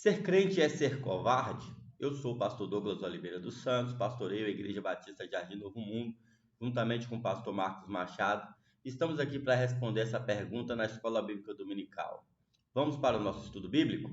Ser crente é ser covarde? Eu sou o pastor Douglas Oliveira dos Santos, pastoreio a Igreja Batista Jardim Novo Mundo, juntamente com o pastor Marcos Machado. Estamos aqui para responder essa pergunta na Escola Bíblica Dominical. Vamos para o nosso estudo bíblico?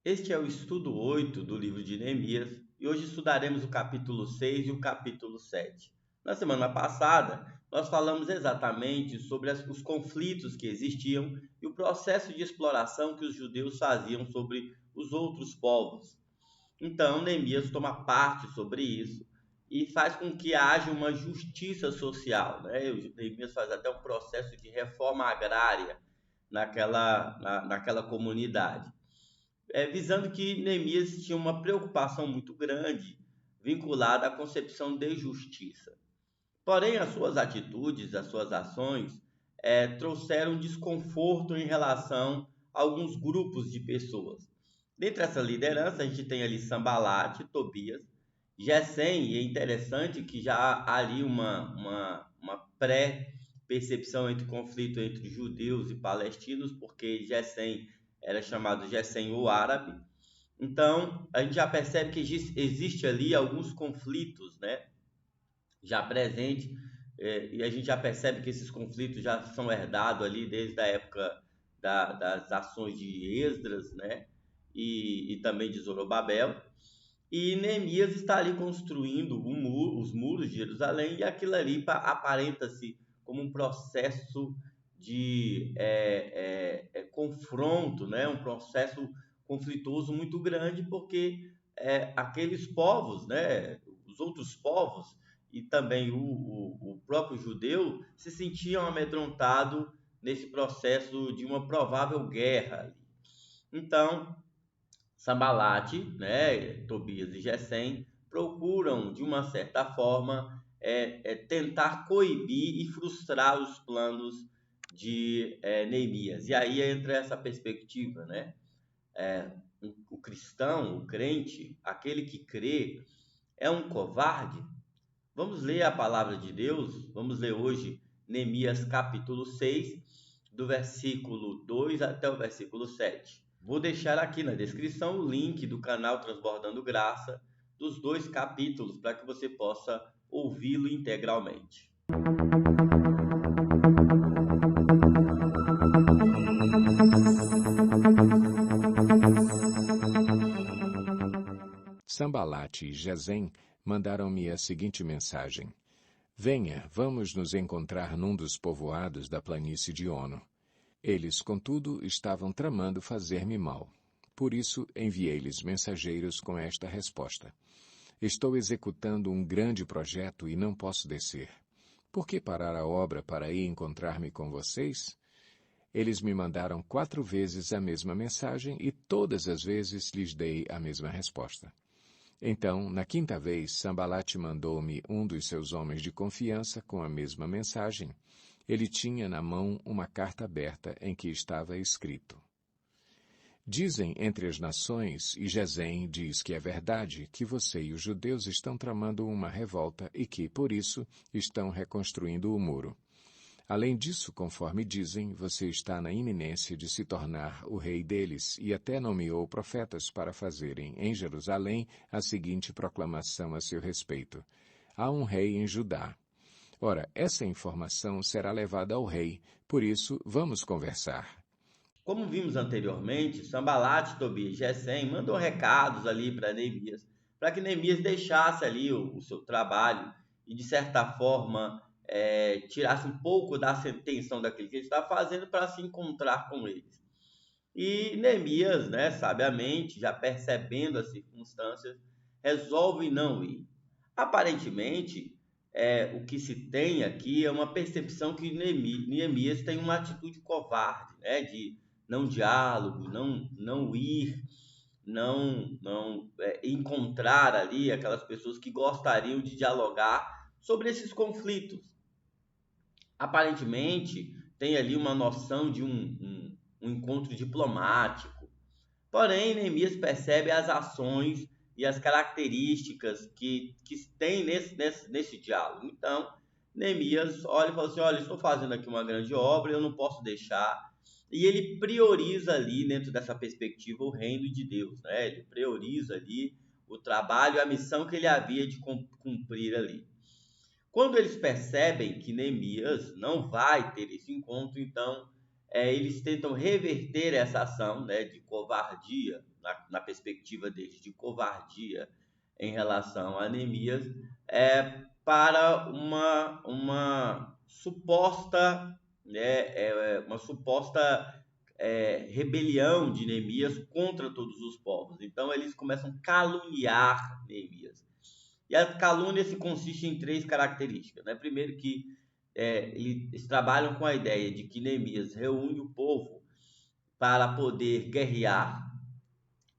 Este é o estudo 8 do livro de Neemias e hoje estudaremos o capítulo 6 e o capítulo 7. Na semana passada, nós falamos exatamente sobre os conflitos que existiam e o processo de exploração que os judeus faziam sobre os outros povos. Então, Neemias toma parte sobre isso e faz com que haja uma justiça social, né? Neemias faz até um processo de reforma agrária naquela comunidade, visando que Neemias tinha uma preocupação muito grande vinculada à concepção de justiça. Porém, as suas atitudes, as suas ações, trouxeram desconforto em relação a alguns grupos de pessoas. Dentre essa liderança, a gente tem ali Sanbalate, Tobias, Gesem, e é interessante que já há ali uma pré-percepção entre conflito entre judeus e palestinos, porque Gesem era chamado Gesem o árabe. Então, a gente já percebe que existe ali alguns conflitos, né, já presente, e a gente já percebe que esses conflitos já são herdados ali desde a época das ações de Esdras, né, e também de Zorobabel. E Neemias está ali construindo os muros de Jerusalém, e aquilo ali aparenta-se como um processo de confronto, né? Um processo conflituoso muito grande, porque aqueles povos, né? Os outros povos e também o próprio judeu se sentiam amedrontados nesse processo de uma provável guerra. Então, Sanbalate, né, Tobias e Gesem procuram, de uma certa forma, tentar coibir e frustrar os planos de Neemias. E aí entra essa perspectiva, né? O cristão, o crente, aquele que crê, é um covarde? Vamos ler a palavra de Deus. Vamos ler hoje Neemias capítulo 6, do versículo 2 até o versículo 7. Vou deixar aqui na descrição o link do canal Transbordando Graça, dos 2 capítulos, para que você possa ouvi-lo integralmente. Sanbalate e Gesem mandaram-me a seguinte mensagem: Venha, vamos nos encontrar num dos povoados da planície de Ono. Eles, contudo, estavam tramando fazer-me mal. Por isso, enviei-lhes mensageiros com esta resposta: Estou executando um grande projeto e não posso descer. Por que parar a obra para ir encontrar-me com vocês? Eles me mandaram 4 vezes a mesma mensagem e todas as vezes lhes dei a mesma resposta. Então, na 5ª vez, Sanbalate mandou-me um dos seus homens de confiança com a mesma mensagem. Ele tinha na mão uma carta aberta em que estava escrito: Dizem entre as nações, e Gesem diz que é verdade, que você e os judeus estão tramando uma revolta e que, por isso, estão reconstruindo o muro. Além disso, conforme dizem, você está na iminência de se tornar o rei deles e até nomeou profetas para fazerem em Jerusalém a seguinte proclamação a seu respeito: Há um rei em Judá. Ora, essa informação será levada ao rei, por isso vamos conversar. Como vimos anteriormente, Sanbalate, Tobias e Gesem mandam recados ali para Neemias, para que Neemias deixasse ali o seu trabalho e, de certa forma, tirasse um pouco da atenção daquilo que ele estava fazendo para se encontrar com eles. E Neemias, né, sabiamente, já percebendo as circunstâncias, resolve não ir. Aparentemente, o que se tem aqui é uma percepção que Neemias tem uma atitude covarde, né, de não diálogo, não ir, não encontrar ali aquelas pessoas que gostariam de dialogar sobre esses conflitos. Aparentemente, tem ali uma noção de um encontro diplomático. Porém, Neemias percebe as ações e as características que tem nesse diálogo. Então, Neemias olha e fala assim: olha, estou fazendo aqui uma grande obra, eu não posso deixar. E ele prioriza ali, dentro dessa perspectiva, o reino de Deus, né? Ele prioriza ali o trabalho, a missão que ele havia de cumprir ali. Quando eles percebem que Neemias não vai ter esse encontro, então eles tentam reverter essa ação, né, de covardia, na perspectiva deles, de covardia em relação a Neemias, para uma suposta, rebelião de Neemias contra todos os povos. Então eles começam a caluniar Neemias. E a calúnia se consiste em três características, né? Primeiro que eles trabalham com a ideia de que Neemias reúne o povo para poder guerrear.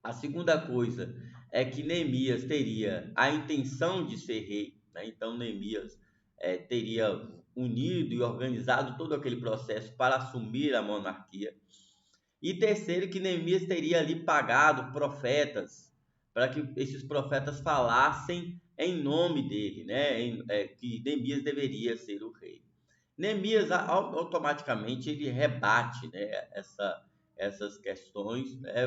A segunda coisa é que Neemias teria a intenção de ser rei, né? Então Neemias teria unido e organizado todo aquele processo para assumir a monarquia. E terceiro, que Neemias teria ali pagado profetas para que esses profetas falassem em nome dele, né? Que Neemias deveria ser o rei. Neemias automaticamente ele rebate, né, essas questões, né?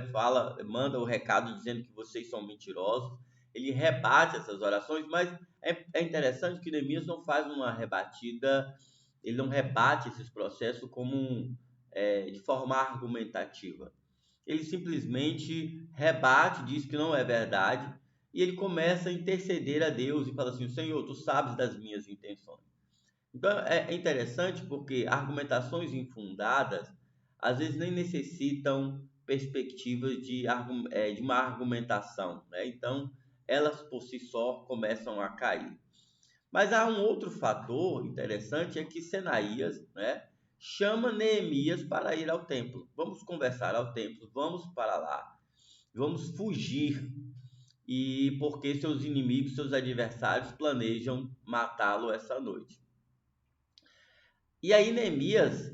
Manda o recado dizendo que vocês são mentirosos. Ele rebate essas orações, mas é interessante que Neemias não faz uma rebatida, ele não rebate esses processos de forma argumentativa. Ele simplesmente rebate, diz que não é verdade, e ele começa a interceder a Deus e fala assim: Senhor, tu sabes das minhas intenções. Então é interessante porque argumentações infundadas às vezes nem necessitam perspectivas de uma argumentação, né? Então elas por si só começam a cair. Mas há um outro fator interessante, é que Senaías, né, chama Neemias para ir ao templo. Vamos conversar ao templo, vamos para lá, vamos fugir, e porque seus inimigos, seus adversários planejam matá-lo essa noite. E aí Neemias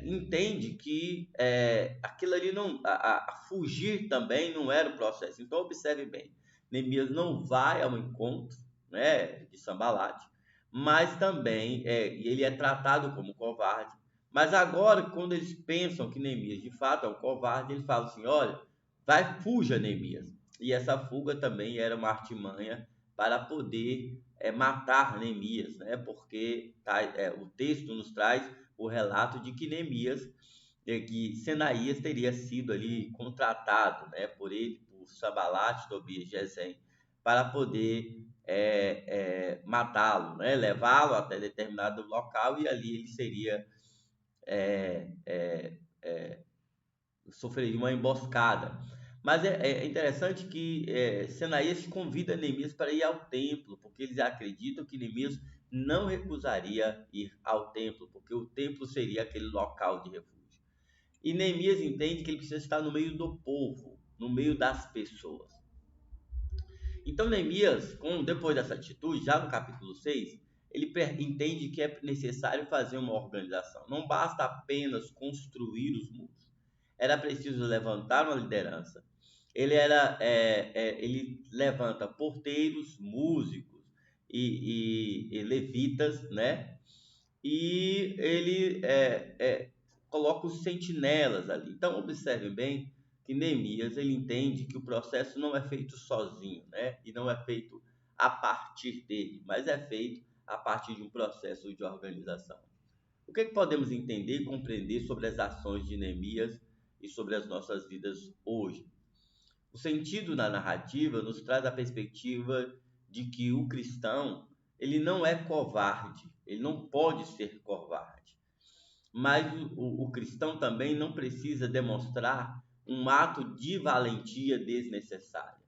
entende que aquilo ali não, a fugir também não era o processo. Então observe bem, Neemias não vai ao encontro, né, de Sanbalate, mas também ele é tratado como covarde. Mas agora, quando eles pensam que Neemias de fato é um covarde, eles falam assim: olha, fuja Neemias. E essa fuga também era uma artimanha para poder matar Neemias, né? Porque o texto nos traz o relato de que Neemias, que Senaías teria sido ali contratado, né, por ele, por Sanbalate, Tobias, Gesem, para poder matá-lo, né, levá-lo até determinado local, e ali ele seria sofreria uma emboscada. Mas é interessante que Senaías convida Neemias para ir ao templo, porque eles acreditam que Neemias não recusaria ir ao templo, porque o templo seria aquele local de refúgio. E Neemias entende que ele precisa estar no meio do povo, no meio das pessoas. Então Neemias, depois dessa atitude, já no capítulo 6, ele entende que é necessário fazer uma organização. Não basta apenas construir os muros. Era preciso levantar uma liderança. Ele levanta porteiros, músicos e levitas, né? E ele coloca os sentinelas ali. Então observe bem que Neemias ele entende que o processo não é feito sozinho, né? E não é feito a partir dele, mas é feito a partir de um processo de organização. O que podemos entender e compreender sobre as ações de Neemias e sobre as nossas vidas hoje? O sentido na narrativa nos traz a perspectiva de que o cristão ele não é covarde, ele não pode ser covarde, mas o cristão também não precisa demonstrar um ato de valentia desnecessária.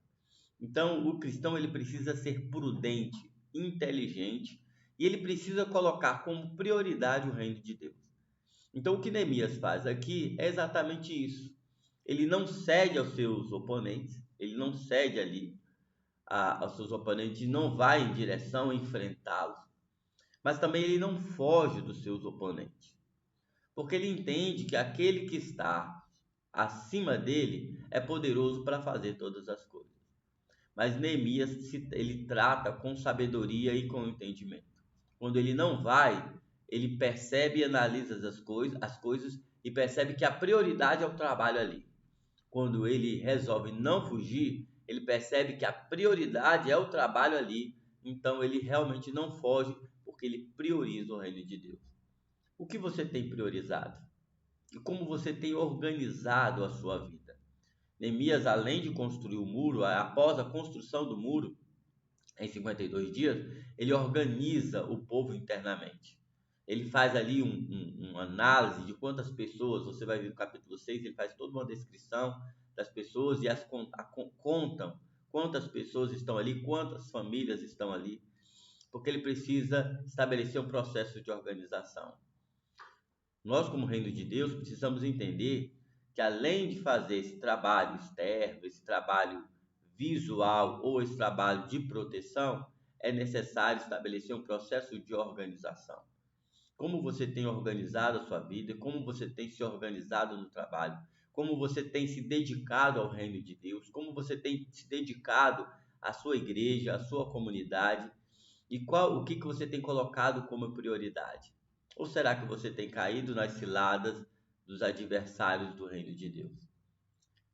Então, o cristão ele precisa ser prudente, inteligente, e ele precisa colocar como prioridade o reino de Deus. Então, o que Neemias faz aqui é exatamente isso. Ele não cede aos seus oponentes, ele não cede ali aos seus oponentes e não vai em direção a enfrentá-los. Mas também ele não foge dos seus oponentes, porque ele entende que aquele que está acima dele é poderoso para fazer todas as coisas. Mas Neemias ele trata com sabedoria e com entendimento. Quando ele não vai, ele percebe e analisa as coisas e percebe que a prioridade é o trabalho ali. Quando ele resolve não fugir, ele percebe que a prioridade é o trabalho ali. Então ele realmente não foge porque ele prioriza o reino de Deus. O que você tem priorizado? E como você tem organizado a sua vida? Neemias, além de construir o muro, após a construção do muro, em 52 dias, ele organiza o povo internamente. Ele faz ali uma análise de quantas pessoas, você vai ver no capítulo 6, ele faz toda uma descrição das pessoas e contam quantas pessoas estão ali, quantas famílias estão ali, porque ele precisa estabelecer um processo de organização. Nós, como Reino de Deus, precisamos entender que além de fazer esse trabalho externo, esse trabalho visual ou esse trabalho de proteção, é necessário estabelecer um processo de organização. Como você tem organizado a sua vida, como você tem se organizado no trabalho, como você tem se dedicado ao reino de Deus, como você tem se dedicado à sua igreja, à sua comunidade e o que você tem colocado como prioridade. Ou será que você tem caído nas ciladas dos adversários do reino de Deus?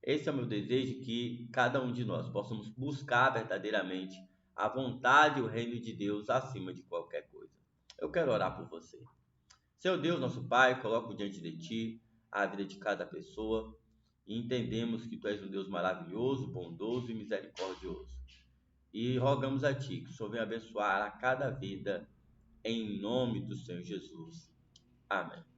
Esse é o meu desejo, que cada um de nós possamos buscar verdadeiramente a vontade e o reino de Deus acima de qualquer coisa. Eu quero orar por você. Senhor Deus, nosso Pai, coloco diante de Ti a vida de cada pessoa e entendemos que Tu és um Deus maravilhoso, bondoso e misericordioso. E rogamos a Ti que o Senhor venha abençoar a cada vida, em nome do Senhor Jesus. Amém.